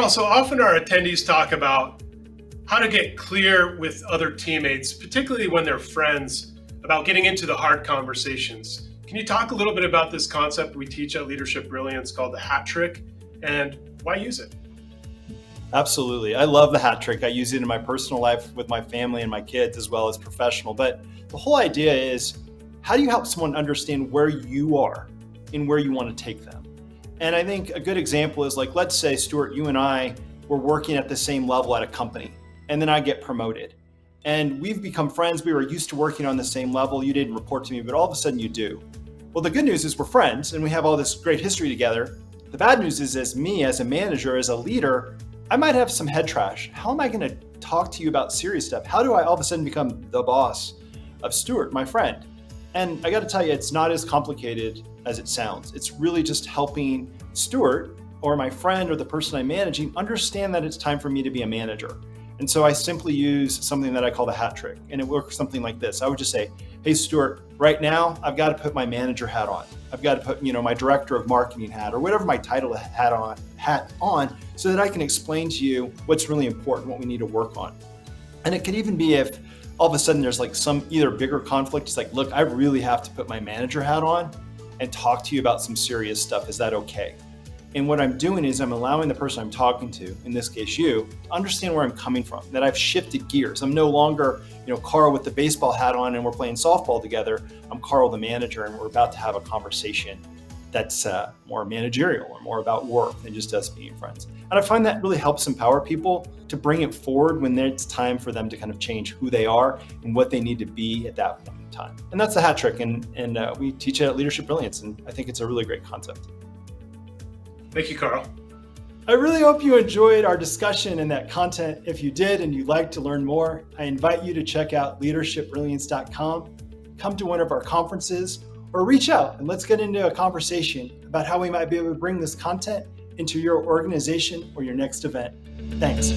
Carl, so often our attendees talk about how to get clear with other teammates, particularly when they're friends, about getting into the hard conversations. Can you talk a little bit about this concept we teach at Leadership Brilliance called the hat trick, and why use it? Absolutely. I love the hat trick. I use it in my personal life with my family and my kids as well as professional. But the whole idea is, how do you help someone understand where you are and where you want to take them? And I think a good example is, like, let's say, Stuart, you and I were working at the same level at a company, and then I get promoted. And we've become friends. We were used to working on the same level. You didn't report to me, but all of a sudden you do. Well, the good news is we're friends and we have all this great history together. The bad news is, as me, as a manager, as a leader, I might have some head trash. How am I going to talk to you about serious stuff? How do I all of a sudden become the boss of Stuart, my friend? And I got to tell you, it's not as complicated as it sounds. It's really just helping Stuart or my friend or the person I'm managing understand that it's time for me to be a manager. And so I simply use something that I call the hat trick. And it works something like this. I would just say, hey, Stuart, right now, I've got to put my manager hat on. I've got to put, my director of marketing hat or whatever my title hat on, so that I can explain to you what's really important, what we need to work on. And it could even be if all of a sudden there's like some either bigger conflict. It's like, look, I really have to put my manager hat on and talk to you about some serious stuff. Is that okay? And what I'm doing is I'm allowing the person I'm talking to, in this case you, understand where I'm coming from, that I've shifted gears. I'm no longer, Carl with the baseball hat on and we're playing softball together. I'm Carl, the manager, and we're about to have a conversation that's more managerial or more about work than just us being friends. And I find that really helps empower people to bring it forward when it's time for them to kind of change who they are and what they need to be at that point in time. And that's the hat trick. And we teach it at Leadership Brilliance. And I think it's a really great concept. Thank you, Carl. I really hope you enjoyed our discussion and that content. If you did and you'd like to learn more, I invite you to check out leadershipbrilliance.com, come to one of our conferences, or reach out and let's get into a conversation about how we might be able to bring this content into your organization or your next event. Thanks.